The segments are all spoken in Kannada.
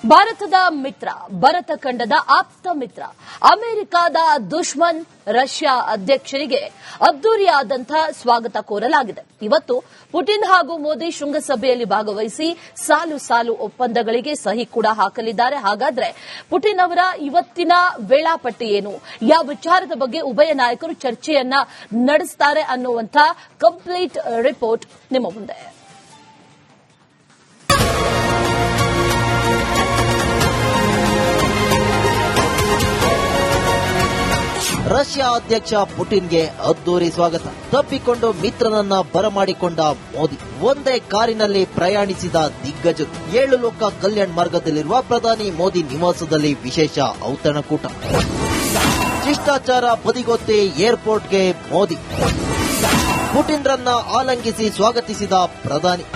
ಭಾರತದ ಮಿತ್ರ, ಭರತ ಖಂಡದ ಆಪ್ತ ಮಿತ್ರ, ಅಮೆರಿಕದ ದುಶ್ಮನ್ ರಷ್ಯಾ ಅಧ್ಯಕ್ಷರಿಗೆ ಅದ್ದೂರಿಯಾದಂತಹ ಸ್ವಾಗತ ಕೋರಲಾಗಿದೆ. ಇವತ್ತು ಪುಟಿನ್ ಹಾಗೂ ಮೋದಿ ಶೃಂಗಸಭೆಯಲ್ಲಿ ಭಾಗವಹಿಸಿ ಸಾಲು ಸಾಲು ಒಪ್ಪಂದಗಳಿಗೆ ಸಹಿ ಕೂಡ ಹಾಕಲಿದ್ದಾರೆ. ಹಾಗಾದ್ರೆ ಪುಟಿನ್ ಅವರ ಇವತ್ತಿನ ವೇಳಾಪಟ್ಟಿ ಏನು, ಯಾವ ವಿಚಾರದ ಬಗ್ಗೆ ಉಭಯ ನಾಯಕರು ಚರ್ಚೆಯನ್ನ ನಡೆಸುತ್ತಾರೆ ಅನ್ನುವಂಥ ಕಂಪ್ಲೀಟ್ ರಿಪೋರ್ಟ್ ನಿಮ್ಮ ಮುಂದೆ. ರಷ್ಯಾ ಅಧ್ಯಕ್ಷ ಪುಟಿನ್ಗೆ ಅದ್ದೂರಿ ಸ್ವಾಗತ. ತಪ್ಪಿಕೊಂಡು ಮಿತ್ರನನ್ನ ಬರಮಾಡಿಕೊಂಡ ಮೋದಿ. ಒಂದೇ ಕಾರಿನಲ್ಲಿ ಪ್ರಯಾಣಿಸಿದ ದಿಗ್ಗಜರು. 7 ಲೋಕ ಕಲ್ಯಾಣ ಮಾರ್ಗದಲ್ಲಿರುವ ಪ್ರಧಾನಿ ಮೋದಿ ನಿವಾಸದಲ್ಲಿ ವಿಶೇಷ ಔತಣಕೂಟ. ಶಿಷ್ಟಾಚಾರ ಬದಿಗೊತ್ತಿ ಏರ್ಪೋರ್ಟ್ಗೆ ಮೋದಿ. ಪುಟಿನ್ರನ್ನ ಆಲಂಗಿಸಿ ಸ್ವಾಗತಿಸಿದ ಪ್ರಧಾನಿ.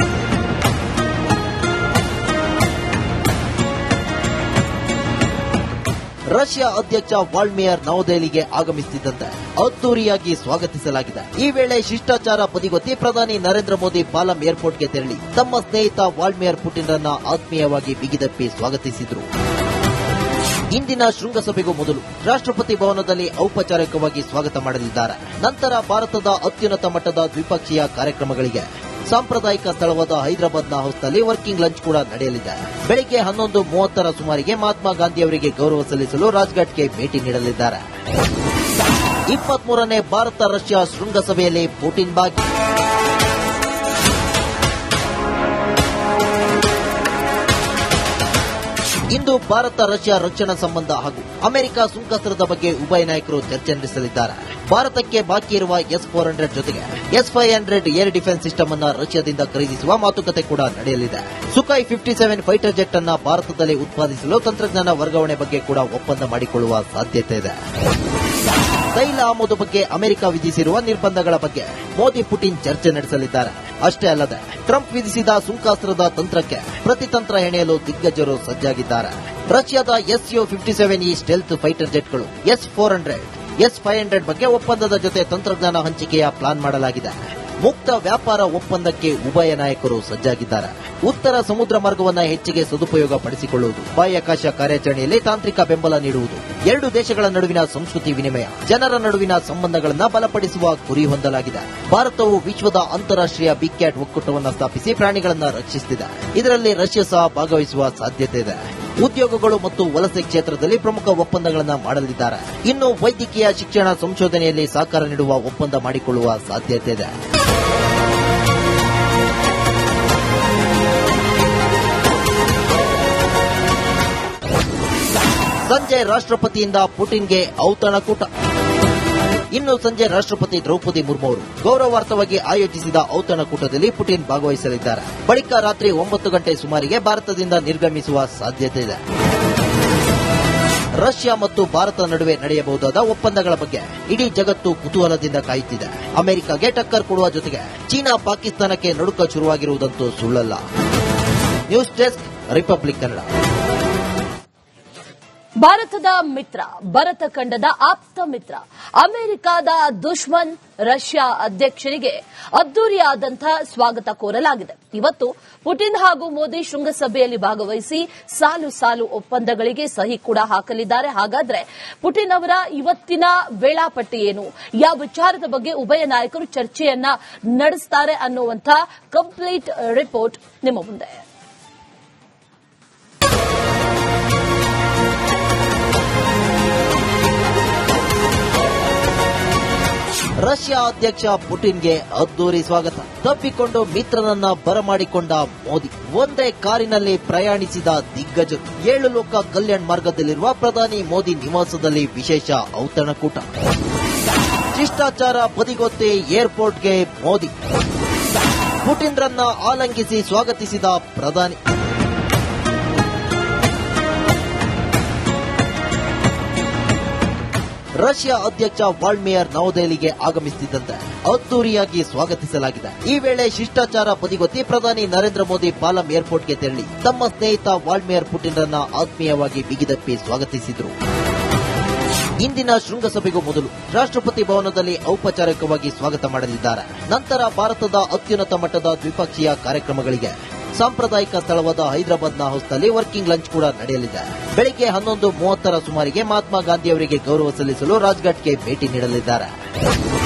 ರಷ್ಯಾ ಅಧ್ಯಕ್ಷ ವಾಲ್ಮಿಯರ್ ನವದೆಹಲಿಗೆ ಆಗಮಿಸುತ್ತಿದ್ದಂತೆ ಅದ್ದೂರಿಯಾಗಿ ಸ್ವಾಗತಿಸಲಾಗಿದೆ. ಈ ವೇಳೆ ಶಿಷ್ಟಾಚಾರ ಬದಿಗೊತ್ತಿ ಪ್ರಧಾನಿ ನರೇಂದ್ರ ಮೋದಿ ಪಾಲಂ ಏರ್ಪೋರ್ಟ್ಗೆ ತೆರಳಿ ತಮ್ಮ ಸ್ನೇಹಿತ ವಾಲ್ಮಿಯರ್ ಪುಟಿನ್ರನ್ನ ಆತ್ಮೀಯವಾಗಿ ಬಿಗಿದಪ್ಪಿ ಸ್ವಾಗತಿಸಿದರು. ಇಂದಿನ ಶೃಂಗಸಭೆಗೂ ಮೊದಲು ರಾಷ್ಟ್ರಪತಿ ಭವನದಲ್ಲಿ ಔಪಚಾರಿಕವಾಗಿ ಸ್ವಾಗತ ಮಾಡಲಿದ್ದಾರೆ. ನಂತರ ಭಾರತದ ಅತ್ಯುನ್ನತ ಮಟ್ಟದ ದ್ವಿಪಕ್ಷೀಯ ಕಾರ್ಯಕ್ರಮಗಳಿಗೆ ಸಾಂಪ್ರದಾಯಿಕ ಸ್ಥಳವಾದ ಹೈದರಾಬಾದ್ನ ಹೌಸ್ನಲ್ಲಿ ವರ್ಕಿಂಗ್ ಲಂಚ್ ಕೂಡ ನಡೆಯಲಿದೆ. ಬೆಳಗ್ಗೆ 11:30 ಸುಮಾರಿಗೆ ಮಹಾತ್ಮ ಗಾಂಧಿ ಅವರಿಗೆ ಗೌರವ ಸಲ್ಲಿಸಲು ರಾಜ್ಘಾಟ್ಗೆ ಭೇಟಿ ನೀಡಲಿದ್ದಾರೆ. 23ನೇ ಭಾರತ ರಷ್ಯಾ ಶೃಂಗಸಭೆಯಲ್ಲಿ ಪುಟಿನ್ ಭಾಗಿ. ಇಂದು ಭಾರತ ರಷ್ಯಾ ರಕ್ಷಣಾ ಸಂಬಂಧ ಹಾಗೂ ಅಮೆರಿಕ ಸುಂಕಸ್ತ್ರದ ಬಗ್ಗೆ ಉಭಯ ನಾಯಕರು ಚರ್ಚೆ ನಡೆಸಲಿದ್ದಾರೆ. ಭಾರತಕ್ಕೆ ಬಾಕಿ ಇರುವ S-400 ಜೊತೆಗೆ S-500 ಏರ್ ಡಿಫೆನ್ಸ್ ಸಿಸ್ಟಮ್ ಅನ್ನು ರಷ್ಯಾದಿಂದ ಖರೀದಿಸುವ ಮಾತುಕತೆ ಕೂಡ ನಡೆಯಲಿದೆ. ಸುಖಾಯ್ 57 ಫೈಟರ್ ಜೆಟ್ ಅನ್ನು ಭಾರತದಲ್ಲಿ ಉತ್ಪಾದಿಸಲು ತಂತ್ರಜ್ಞಾನ ವರ್ಗಾವಣೆ ಬಗ್ಗೆ ಕೂಡ ಒಪ್ಪಂದ ಮಾಡಿಕೊಳ್ಳುವ ಸಾಧ್ಯತೆ ಇದೆ. ತೈಲ ಆಮದು ಬಗ್ಗೆ ಅಮೆರಿಕ ವಿಧಿಸಿರುವ ನಿರ್ಬಂಧಗಳ ಬಗ್ಗೆ ಮೋದಿ ಪುಟಿನ್ ಚರ್ಚೆ ನಡೆಸಲಿದ್ದಾರೆ. ಅಷ್ಟೇ ಅಲ್ಲದೆ ಟ್ರಂಪ್ ವಿಧಿಸಿದ ಸುಂಕಾಸ್ತ್ರದ ತಂತ್ರಕ್ಕೆ ಪ್ರತಿತಂತ್ರ ಹೆಣೆಯಲು ದಿಗ್ಗಜರು ಸಜ್ಜಾಗಿದ್ದಾರೆ. ರಷ್ಯಾದ Su-57E stealth fighter ಜೆಟ್ಗಳು, S-400, S-500 ಬಗ್ಗೆ ಒಪ್ಪಂದದ ಜೊತೆ ತಂತ್ರಜ್ಞಾನ ಹಂಚಿಕೆಯ ಪ್ಲಾನ್ ಮಾಡಲಾಗಿದೆ. ಮುಕ್ತ ವ್ಯಾಪಾರ ಒಪ್ಪಂದಕ್ಕೆ ಉಭಯ ನಾಯಕರು ಸಜ್ಜಾಗಿದ್ದಾರೆ. ಉತ್ತರ ಸಮುದ್ರ ಮಾರ್ಗವನ್ನು ಹೆಚ್ಚಿಗೆ ಸದುಪಯೋಗ ಪಡಿಸಿಕೊಳ್ಳುವುದು, ಬಾಹ್ಯಾಕಾಶ ಕಾರ್ಯಾಚರಣೆಯಲ್ಲಿ ತಾಂತ್ರಿಕ ಬೆಂಬಲ ನೀಡುವುದು, 2 ದೇಶಗಳ ನಡುವಿನ ಸಂಸ್ಕೃತಿ ವಿನಿಮಯ, ಜನರ ನಡುವಿನ ಸಂಬಂಧಗಳನ್ನು ಬಲಪಡಿಸುವ ಗುರಿ ಹೊಂದಲಾಗಿದೆ. ಭಾರತವು ವಿಶ್ವದ ಅಂತಾರಾಷ್ಟ್ರೀಯ ಬಿಗ್ ಕ್ಯಾಟ್ ಒಕ್ಕೂಟವನ್ನು ಸ್ಥಾಪಿಸಿ ಪ್ರಾಣಿಗಳನ್ನು ರಕ್ಷಿಸುತ್ತಿದೆ. ಇದರಲ್ಲಿ ರಷ್ಯಾ ಸಹ ಭಾಗವಹಿಸುವ ಸಾಧ್ಯತೆ ಇದೆ. ಉದ್ಯೋಗಗಳು ಮತ್ತು ವಲಸೆ ಕ್ಷೇತ್ರದಲ್ಲಿ ಪ್ರಮುಖ ಒಪ್ಪಂದಗಳನ್ನು ಮಾಡಲಿದ್ದಾರೆ. ಇನ್ನು ವೈದ್ಯಕೀಯ ಶಿಕ್ಷಣ ಸಂಶೋಧನೆಯಲ್ಲಿ ಸಹಕಾರ ನೀಡುವ ಒಪ್ಪಂದ ಮಾಡಿಕೊಳ್ಳುವ ಸಾಧ್ಯತೆ ಇದೆ. ಸಂಜೆ ರಾಷ್ಟ್ರಪತಿಯಿಂದ ಪುಟಿನ್ಗೆ ಔತಣಕೂಟ. ಇನ್ನು ಸಂಜೆ ರಾಷ್ಟ್ರಪತಿ ದ್ರೌಪದಿ ಮುರ್ಮು ಅವರು ಗೌರವಾರ್ಥವಾಗಿ ಆಯೋಜಿಸಿದ ಔತಣಕೂಟದಲ್ಲಿ ಪುಟಿನ್ ಭಾಗವಹಿಸಲಿದ್ದಾರೆ. ಬಳಿಕ ರಾತ್ರಿ 9 ಗಂಟೆ ಸುಮಾರಿಗೆ ಭಾರತದಿಂದ ನಿರ್ಗಮಿಸುವ ಸಾಧ್ಯತೆ ಇದೆ. ರಷ್ಯಾ ಮತ್ತು ಭಾರತ ನಡುವೆ ನಡೆಯಬಹುದಾದ ಒಪ್ಪಂದಗಳ ಬಗ್ಗೆ ಇಡೀ ಜಗತ್ತು ಕುತೂಹಲದಿಂದ ಕಾಯುತ್ತಿದೆ. ಅಮೆರಿಕಗೆ ಟಕ್ಕರ್ ಕೊಡುವ ಜೊತೆಗೆ ಚೀನಾ ಪಾಕಿಸ್ತಾನಕ್ಕೆ ನಡುಕ ಶುರುವಾಗಿರುವುದಂತೂ ಸುಳ್ಳಲ್ಲ. News desk, republic Kannada. ಭಾರತದ ಮಿತ್ರ, ಭರತ ಖಂಡದ ಆಪ್ತ ಮಿತ್ರ, ಅಮೆರಿಕದ ದುಶ್ಮನ್ ರಷ್ಯಾ ಅಧ್ಯಕ್ಷರಿಗೆ ಅದ್ದೂರಿಯಾದಂತಹ ಸ್ವಾಗತ ಕೋರಲಾಗಿದೆ. ಇವತ್ತು ಪುಟಿನ್ ಹಾಗೂ ಮೋದಿ ಶೃಂಗಸಭೆಯಲ್ಲಿ ಭಾಗವಹಿಸಿ ಸಾಲು ಸಾಲು ಒಪ್ಪಂದಗಳಿಗೆ ಸಹಿ ಕೂಡ ಹಾಕಲಿದ್ದಾರೆ. ಹಾಗಾದ್ರೆ ಪುಟಿನ್ ಅವರ ಇವತ್ತಿನ ವೇಳಾಪಟ್ಟಿ ಏನು, ಯಾವ ವಿಚಾರದ ಬಗ್ಗೆ ಉಭಯ ನಾಯಕರು ಚರ್ಚೆಯನ್ನ ನಡೆಸುತ್ತಾರೆ ಅನ್ನುವಂಥ ಕಂಪ್ಲೀಟ್ ರಿಪೋರ್ಟ್ ನಿಮ್ಮ ಮುಂದೆ. ರಷ್ಯಾ ಅಧ್ಯಕ್ಷ ಪುಟಿನ್ಗೆ ಅದ್ದೂರಿ ಸ್ವಾಗತ. ತಪ್ಪಿಕೊಂಡು ಮಿತ್ರನನ್ನ ಬರಮಾಡಿಕೊಂಡ ಮೋದಿ. ಒಂದೇ ಕಾರಿನಲ್ಲಿ ಪ್ರಯಾಣಿಸಿದ ದಿಗ್ಗಜರು. 7 ಲೋಕ ಕಲ್ಯಾಣ ಮಾರ್ಗದಲ್ಲಿರುವ ಪ್ರಧಾನಿ ಮೋದಿ ನಿವಾಸದಲ್ಲಿ ವಿಶೇಷ ಔತಣಕೂಟ. ಶಿಷ್ಟಾಚಾರ ಬದಿಗೊತ್ತಿ ಏರ್ಪೋರ್ಟ್ಗೆ ಮೋದಿ. ಪುಟಿನ್ರನ್ನ ಆಲಂಗಿಸಿ ಸ್ವಾಗತಿಸಿದ ಪ್ರಧಾನಿ. ರಷ್ಯಾ ಅಧ್ಯಕ್ಷ ವಾಲ್ಮಿಯರ್ ನವದೆಹಲಿಗೆ ಆಗಮಿಸುತ್ತಿದ್ದಂತೆ ಅದ್ದೂರಿಯಾಗಿ ಸ್ವಾಗತಿಸಲಾಗಿದೆ. ಈ ವೇಳೆ ಶಿಷ್ಟಾಚಾರ ಬದಿಗೊತ್ತಿ ಪ್ರಧಾನಿ ನರೇಂದ್ರ ಮೋದಿ ಪಾಲಂ ಏರ್ಪೋರ್ಟ್ಗೆ ತೆರಳಿ ತಮ್ಮ ಸ್ನೇಹಿತ ವಾಲ್ಮಿಯರ್ ಪುಟಿನ್ರನ್ನ ಆತ್ಮೀಯವಾಗಿ ಬಿಗಿದಪ್ಪಿ ಸ್ವಾಗತಿಸಿದರು. ಇಂದಿನ ಶೃಂಗಸಭೆಗೂ ಮೊದಲು ರಾಷ್ಟ್ರಪತಿ ಭವನದಲ್ಲಿ ಔಪಚಾರಿಕವಾಗಿ ಸ್ವಾಗತ ಮಾಡಲಿದ್ದಾರೆ. ನಂತರ ಭಾರತದ ಅತ್ಯುನ್ನತ ಮಟ್ಟದ ದ್ವಿಪಕ್ಷೀಯ ಕಾರ್ಯಕ್ರಮಗಳಿಗೆ ಸಾಂಪ್ರದಾಯಿಕ ಸ್ಥಳವಾದ ಹೈದರಾಬಾದ್ನ ಹೌಸ್ನಲ್ಲಿ ವರ್ಕಿಂಗ್ ಲಂಚ್ ಕೂಡ ನಡೆಯಲಿದೆ. ಬೆಳಿಗ್ಗೆ 11:30 ಸುಮಾರಿಗೆ ಮಹಾತ್ಮ ಗಾಂಧಿಯವರಿಗೆ ಗೌರವ ಸಲ್ಲಿಸಲು ರಾಜ್ಘಾಟ್ಗೆ ಭೇಟಿ ನೀಡಲಿದ್ದಾರೆ.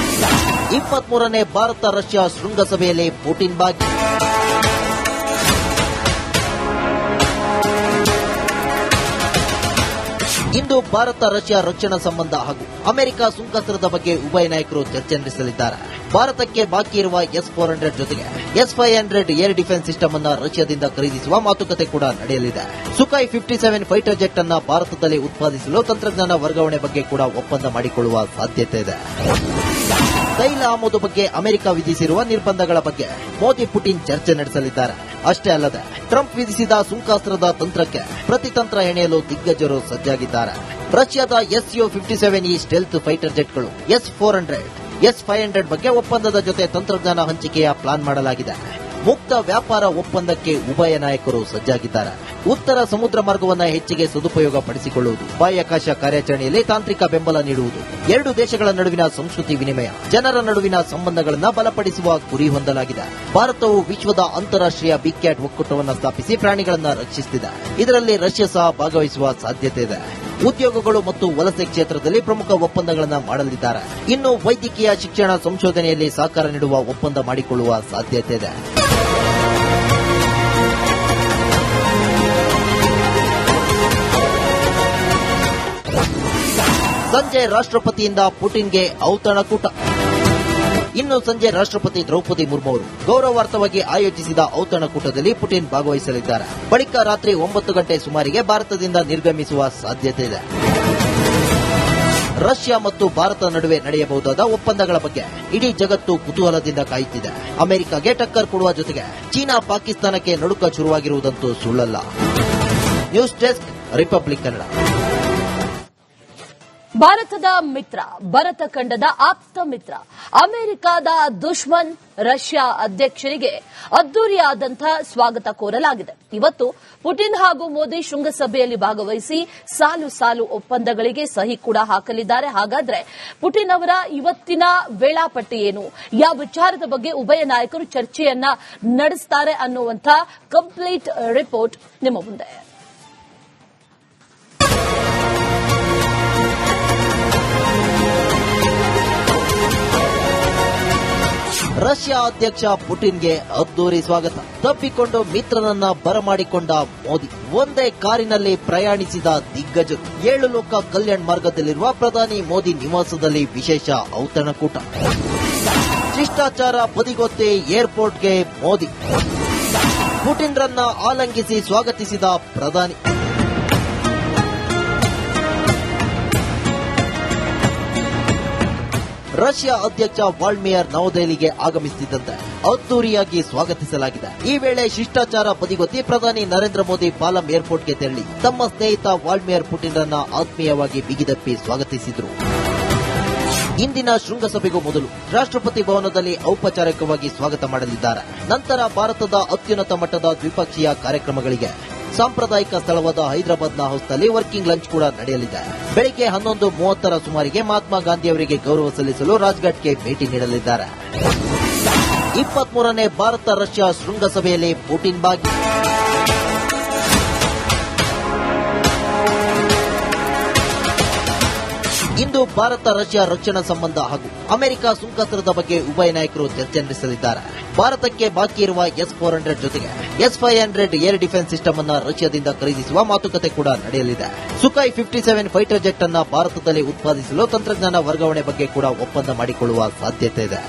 23ನೇ ಭಾರತ ರಷ್ಯಾ ಶೃಂಗಸಭೆಯಲ್ಲಿ ಪುಟಿನ್ ಭಾಗಿ. ಇಂದು ಭಾರತ ರಷ್ಯಾ ರಕ್ಷಣಾ ಸಂಬಂಧ ಹಾಗೂ ಅಮೆರಿಕ ಸುಂಕಸ್ತ್ರದ ಬಗ್ಗೆ ಉಭಯ ನಾಯಕರು ಚರ್ಚೆ ನಡೆಸಲಿದ್ದಾರೆ. ಭಾರತಕ್ಕೆ ಬಾಕಿ ಇರುವ S-400 ಜೊತೆಗೆ S-500 ಏರ್ ಡಿಫೆನ್ಸ್ ಸಿಸ್ಟಮ್ ಅನ್ನು ರಷ್ಯಾದಿಂದ ಖರೀದಿಸುವ ಮಾತುಕತೆ ಕೂಡ ನಡೆಯಲಿದೆ. ಸುಖಾಯ್ 57 ಫೈಟರ್ ಜೆಟ್ ಅನ್ನು ಭಾರತದಲ್ಲಿ ಉತ್ಪಾದಿಸಲು ತಂತ್ರಜ್ಞಾನ ವರ್ಗಾವಣೆ ಬಗ್ಗೆ ಕೂಡ ಒಪ್ಪಂದ ಮಾಡಿಕೊಳ್ಳುವ ಸಾಧ್ಯತೆ ಇದೆ. ತೈಲ ಆಮದು ಬಗ್ಗೆ ಅಮೆರಿಕ ವಿಧಿಸಿರುವ ನಿರ್ಬಂಧಗಳ ಬಗ್ಗೆ ಮೋದಿ ಪುಟಿನ್ ಚರ್ಚೆ ನಡೆಸಲಿದ್ದಾರೆ. ಅಷ್ಟೇ ಅಲ್ಲದೆ ಟ್ರಂಪ್ ವಿಧಿಸಿದ ಸುಂಕಾಸ್ತ್ರದ ತಂತ್ರಕ್ಕೆ ಪ್ರತಿತಂತ್ರ ಹೆಣೆಯಲು ದಿಗ್ಗಜರು ಸಜ್ಜಾಗಿದ್ದಾರೆ. ರಷ್ಯಾದ Su-57E stealth fighter ಜೆಟ್ಗಳು S-400, S-500 ಬಗ್ಗೆ ಒಪ್ಪಂದದ ಜೊತೆ ತಂತ್ರಜ್ಞಾನ ಹಂಚಿಕೆಯ ಪ್ಲಾನ್ ಮಾಡಲಾಗಿದೆ. ಮುಕ್ತ ವ್ಯಾಪಾರ ಒಪ್ಪಂದಕ್ಕೆ ಉಭಯ ನಾಯಕರು ಸಜ್ಜಾಗಿದ್ದಾರೆ. ಉತ್ತರ ಸಮುದ್ರ ಮಾರ್ಗವನ್ನು ಹೆಚ್ಚಿಗೆ ಸದುಪಯೋಗ ಪಡಿಸಿಕೊಳ್ಳುವುದು, ಬಾಹ್ಯಾಕಾಶ ಕಾರ್ಯಾಚರಣೆಯಲ್ಲಿ ತಾಂತ್ರಿಕ ಬೆಂಬಲ ನೀಡುವುದು, ಎರಡು ದೇಶಗಳ ನಡುವಿನ ಸಂಸ್ಕೃತಿ ವಿನಿಮಯ, ಜನರ ನಡುವಿನ ಸಂಬಂಧಗಳನ್ನು ಬಲಪಡಿಸುವ ಗುರಿ ಹೊಂದಲಾಗಿದೆ. ಭಾರತವು ವಿಶ್ವದ ಅಂತಾರಾಷ್ಟ್ರೀಯ ಬಿಗ್ ಕ್ಯಾಟ್ ಒಕ್ಕೂಟವನ್ನು ಸ್ಥಾಪಿಸಿ ಪ್ರಾಣಿಗಳನ್ನು ರಕ್ಷಿಸುತ್ತಿದೆ. ಇದರಲ್ಲಿ ರಷ್ಯಾ ಸಹ ಭಾಗವಹಿಸುವ ಸಾಧ್ಯತೆ ಇದೆ. ಉದ್ಯೋಗಗಳು ಮತ್ತು ವಲಸೆ ಕ್ಷೇತ್ರದಲ್ಲಿ ಪ್ರಮುಖ ಒಪ್ಪಂದಗಳನ್ನು ಮಾಡಲಿದ್ದಾರೆ. ಇನ್ನು ವೈದ್ಯಕೀಯ ಶಿಕ್ಷಣ ಸಂಶೋಧನೆಯಲ್ಲಿ ಸಹಕಾರ ನೀಡುವ ಒಪ್ಪಂದ ಮಾಡಿಕೊಳ್ಳುವ ಸಾಧ್ಯತೆ ಇದೆ. ಸಂಜೆ ರಾಷ್ಟ್ರಪತಿಯಿಂದ ಪುಟಿನ್ಗೆ ಔತಣಕೂಟ. ಇನ್ನು ಸಂಜೆ ರಾಷ್ಟ್ರಪತಿ ದ್ರೌಪದಿ ಮುರ್ಮು ಅವರು ಗೌರವಾರ್ಥವಾಗಿ ಆಯೋಜಿಸಿದ ಔತಣಕೂಟದಲ್ಲಿ ಪುಟಿನ್ ಭಾಗವಹಿಸಲಿದ್ದಾರೆ. ಬಳಿಕ ರಾತ್ರಿ 9 ಗಂಟೆ ಸುಮಾರಿಗೆ ಭಾರತದಿಂದ ನಿರ್ಗಮಿಸುವ ಸಾಧ್ಯತೆ ಇದೆ. ರಷ್ಯಾ ಮತ್ತು ಭಾರತ ನಡುವೆ ನಡೆಯಬಹುದಾದ ಒಪ್ಪಂದಗಳ ಬಗ್ಗೆ ಇಡೀ ಜಗತ್ತು ಕುತೂಹಲದಿಂದ ಕಾಯುತ್ತಿದೆ. ಅಮೆರಿಕಗೆ ಟಕ್ಕರ್ ಕೊಡುವ ಜೊತೆಗೆ ಚೀನಾ ಪಾಕಿಸ್ತಾನಕ್ಕೆ ನಡುಕ ಶುರುವಾಗಿರುವುದಂತೂ ಸುಳ್ಳಲ್ಲ. News desk, republic Kannada. ಭಾರತದ ಮಿತ್ರ, ಭರತ ಖಂಡದ ಆಪ್ತ ಮಿತ್ರ, ಅಮೆರಿಕದ ದುಶ್ಮನ್ ರಷ್ಯಾ ಅಧ್ಯಕ್ಷರಿಗೆ ಅದ್ದೂರಿಯಾದಂತಹ ಸ್ವಾಗತ ಕೋರಲಾಗಿದೆ. ಇವತ್ತು ಪುಟಿನ್ ಹಾಗೂ ಮೋದಿ ಶೃಂಗಸಭೆಯಲ್ಲಿ ಭಾಗವಹಿಸಿ ಸಾಲು ಸಾಲು ಒಪ್ಪಂದಗಳಿಗೆ ಸಹಿ ಕೂಡ ಹಾಕಲಿದ್ದಾರೆ. ಹಾಗಾದ್ರೆ ಪುಟಿನ್ ಅವರ ಇವತ್ತಿನ ವೇಳಾಪಟ್ಟಿ ಏನು, ಯಾವ ವಿಚಾರದ ಬಗ್ಗೆ ಉಭಯ ನಾಯಕರು ಚರ್ಚೆಯನ್ನ ನಡೆಸುತ್ತಾರೆ ಅನ್ನುವಂಥ ಕಂಪ್ಲೀಟ್ ರಿಪೋರ್ಟ್ ನಿಮ್ಮ ಮುಂದೆ. ರಷ್ಯಾ ಅಧ್ಯಕ್ಷ ಪುಟಿನ್ಗೆ ಅದ್ದೂರಿ ಸ್ವಾಗತ. ತಪ್ಪಿಕೊಂಡು ಮಿತ್ರನನ್ನ ಬರಮಾಡಿಕೊಂಡ ಮೋದಿ. ಒಂದೇ ಕಾರಿನಲ್ಲಿ ಪ್ರಯಾಣಿಸಿದ ದಿಗ್ಗಜರು. 7 ಲೋಕ ಕಲ್ಯಾಣ್ ಮಾರ್ಗದಲ್ಲಿರುವ ಪ್ರಧಾನಿ ಮೋದಿ ನಿವಾಸದಲ್ಲಿ ವಿಶೇಷ ಔತಣಕೂಟ. ಶಿಷ್ಟಾಚಾರ ಬದಿಗೊತ್ತಿ ಏರ್ಪೋರ್ಟ್ಗೆ ಮೋದಿ. ಪುಟಿನ್ರನ್ನ ಆಲಂಗಿಸಿ ಸ್ವಾಗತಿಸಿದ ಪ್ರಧಾನಿ. ರಷ್ಯಾ ಅಧ್ಯಕ್ಷ ವಾಲ್ಮಿಯರ್ ನವದೆಹಲಿಗೆ ಆಗಮಿಸುತ್ತಿದ್ದಂತೆ ಅದ್ದೂರಿಯಾಗಿ ಸ್ವಾಗತಿಸಲಾಗಿದೆ. ಈ ವೇಳೆ ಶಿಷ್ಟಾಚಾರ ಬದಿಗೊತ್ತಿ ಪ್ರಧಾನಿ ನರೇಂದ್ರ ಮೋದಿ ಪಾಲಂ ಏರ್ಪೋರ್ಟ್ಗೆ ತೆರಳಿ ತಮ್ಮ ಸ್ನೇಹಿತ ವಾಲ್ಮಿಯರ್ ಪುಟಿನ್ರನ್ನ ಆತ್ಮೀಯವಾಗಿ ಬಿಗಿದಪ್ಪಿ ಸ್ವಾಗತಿಸಿದರು. ಇಂದಿನ ಶೃಂಗಸಭೆಗೂ ಮೊದಲು ರಾಷ್ಟ್ರಪತಿ ಭವನದಲ್ಲಿ ಔಪಚಾರಿಕವಾಗಿ ಸ್ವಾಗತ ಮಾಡಲಿದ್ದಾರೆ. ನಂತರ ಭಾರತದ ಅತ್ಯುನ್ನತ ಮಟ್ಟದ ದ್ವಿಪಕ್ಷೀಯ ಕಾರ್ಯಕ್ರಮಗಳಿಗೆ ಸಾಂಪ್ರದಾಯಿಕ ಸ್ಥಳವಾದ ಹೈದರಾಬಾದ್ನ ಹೌಸ್ನಲ್ಲಿ ವರ್ಕಿಂಗ್ ಲಂಚ್ ಕೂಡ ನಡೆಯಲಿದೆ. ಬೆಳಿಗ್ಗೆ 11:30 ಸುಮಾರಿಗೆ ಮಹಾತ್ಮ ಗಾಂಧಿಯವರಿಗೆ ಗೌರವ ಸಲ್ಲಿಸಲು ರಾಜ್ಘಾಟ್ಗೆ ಭೇಟಿ ನೀಡಲಿದ್ದಾರೆ. 23ನೇ ಭಾರತ ರಷ್ಯಾ ಶೃಂಗಸಭೆಯಲ್ಲಿ ಪುಟಿನ್ ಭಾಗಿ. ಇಂದು ಭಾರತ ರಷ್ಯಾ ರಕ್ಷಣಾ ಸಂಬಂಧ ಹಾಗೂ ಅಮೆರಿಕ ಸುಂಕಸ್ತ್ರದ ಬಗ್ಗೆ ಉಭಯ ನಾಯಕರು ಚರ್ಚೆ ನಡೆಸಲಿದ್ದಾರೆ. ಭಾರತಕ್ಕೆ ಬಾಕಿ ಇರುವ S-400 ಜೊತೆಗೆ S-500 ಏರ್ ಡಿಫೆನ್ಸ್ ಸಿಸ್ಟಮ್ ಅನ್ನು ರಷ್ಯಾದಿಂದ ಖರೀದಿಸುವ ಮಾತುಕತೆ ಕೂಡ ನಡೆಯಲಿದೆ. ಸುಖಾಯ್ 57 ಫೈಟರ್ ಜೆಟ್ ಅನ್ನು ಭಾರತದಲ್ಲಿ ಉತ್ಪಾದಿಸಲು ತಂತ್ರಜ್ಞಾನ ವರ್ಗಾವಣೆ ಬಗ್ಗೆ ಕೂಡ ಒಪ್ಪಂದ ಮಾಡಿಕೊಳ್ಳುವ ಸಾಧ್ಯತೆ ಇದೆ.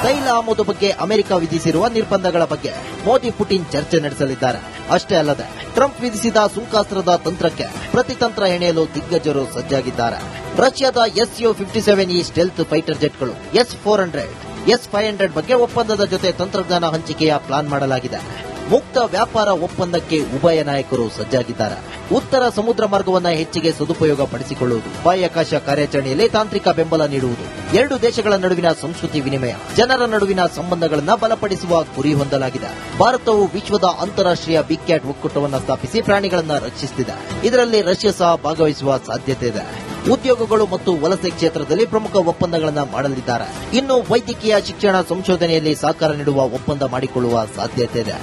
ತೈಲ ಆಮದು ಬಗ್ಗೆ ಅಮೆರಿಕ ವಿಧಿಸಿರುವ ನಿರ್ಬಂಧಗಳ ಬಗ್ಗೆ ಮೋದಿ ಪುಟಿನ್ ಚರ್ಚೆ ನಡೆಸಲಿದ್ದಾರೆ. ಅಷ್ಟೇ ಅಲ್ಲದೆ ಟ್ರಂಪ್ ವಿಧಿಸಿದ ಸುಂಕಾಸ್ತ್ರದ ತಂತ್ರಕ್ಕೆ ಪ್ರತಿತಂತ್ರ ಹೆಣೆಯಲು ದಿಗ್ಗಜರು ಸಜ್ಜಾಗಿದ್ದಾರೆ. ರಷ್ಯಾದ Su-57E stealth fighter ಜೆಟ್ಗಳು S-400, S-500 ಬಗ್ಗೆ ಒಪ್ಪಂದದ ಜೊತೆ ತಂತ್ರಜ್ಞಾನ ಹಂಚಿಕೆಯ ಪ್ಲಾನ್ ಮಾಡಲಾಗಿದೆ. ಮುಕ್ತ ವ್ಯಾಪಾರ ಒಪ್ಪಂದಕ್ಕೆ ಉಭಯ ನಾಯಕರು ಸಜ್ಜಾಗಿದ್ದಾರೆ. ಉತ್ತರ ಸಮುದ್ರ ಮಾರ್ಗವನ್ನು ಹೆಚ್ಚಿಗೆ ಸದುಪಯೋಗ ಪಡಿಸಿಕೊಳ್ಳುವುದು, ಬಾಹ್ಯಾಕಾಶ ಕಾರ್ಯಾಚರಣೆಯಲ್ಲಿ ತಾಂತ್ರಿಕ ಬೆಂಬಲ ನೀಡುವುದು, ಎರಡು ದೇಶಗಳ ನಡುವಿನ ಸಂಸ್ಕೃತಿ ವಿನಿಮಯ, ಜನರ ನಡುವಿನ ಸಂಬಂಧಗಳನ್ನು ಬಲಪಡಿಸುವ ಗುರಿ ಹೊಂದಲಾಗಿದೆ. ಭಾರತವು ವಿಶ್ವದ ಅಂತಾರಾಷ್ಟ್ರೀಯ ಬಿಗ್ ಕ್ಯಾಟ್ ಒಕ್ಕೂಟವನ್ನು ಸ್ಥಾಪಿಸಿ ಪ್ರಾಣಿಗಳನ್ನು ರಕ್ಷಿಸುತ್ತಿದೆ. ಇದರಲ್ಲಿ ರಷ್ಯಾ ಸಹ ಭಾಗವಹಿಸುವ ಸಾಧ್ಯತೆ ಇದೆ. ಉದ್ಯೋಗಗಳು ಮತ್ತು ವಲಸೆ ಕ್ಷೇತ್ರದಲ್ಲಿ ಪ್ರಮುಖ ಒಪ್ಪಂದಗಳನ್ನು ಮಾಡಲಿದ್ದಾರೆ. ಇನ್ನು ವೈದ್ಯಕೀಯ ಶಿಕ್ಷಣ ಸಂಶೋಧನೆಯಲ್ಲಿ ಸಹಕಾರ ನೀಡುವ ಒಪ್ಪಂದ ಮಾಡಿಕೊಳ್ಳುವ ಸಾಧ್ಯತೆ ಇದೆ.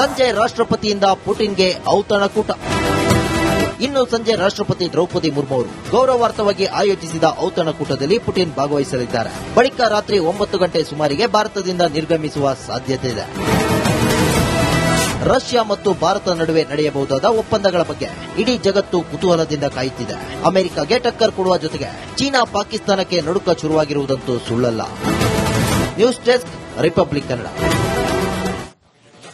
ಸಂಜೆ ರಾಷ್ಟ್ರಪತಿಯಿಂದ ಪುಟಿನ್ಗೆ ಔತಣಕೂಟ. ಇನ್ನು ಸಂಜೆ ರಾಷ್ಟ್ರಪತಿ ದ್ರೌಪದಿ ಮುರ್ಮು ಅವರು ಗೌರವಾರ್ಥವಾಗಿ ಆಯೋಜಿಸಿದ ಔತಣಕೂಟದಲ್ಲಿ ಪುಟಿನ್ ಭಾಗವಹಿಸಲಿದ್ದಾರೆ. ಬಳಿಕ ರಾತ್ರಿ 9 ಗಂಟೆ ಸುಮಾರಿಗೆ ಭಾರತದಿಂದ ನಿರ್ಗಮಿಸುವ ಸಾಧ್ಯತೆ ಇದೆ. ರಷ್ಯಾ ಮತ್ತು ಭಾರತ ನಡುವೆ ನಡೆಯಬಹುದಾದ ಒಪ್ಪಂದಗಳ ಬಗ್ಗೆ ಇಡೀ ಜಗತ್ತು ಕುತೂಹಲದಿಂದ ಕಾಯುತ್ತಿದೆ. ಅಮೆರಿಕಗೆ ಟಕ್ಕರ್ ಕೊಡುವ ಜೊತೆಗೆ ಚೀನಾ ಪಾಕಿಸ್ತಾನಕ್ಕೆ ನಡುಕ ಶುರುವಾಗಿರುವುದಂತೂ ಸುಳ್ಳಲ್ಲ. News desk, republic Kannada.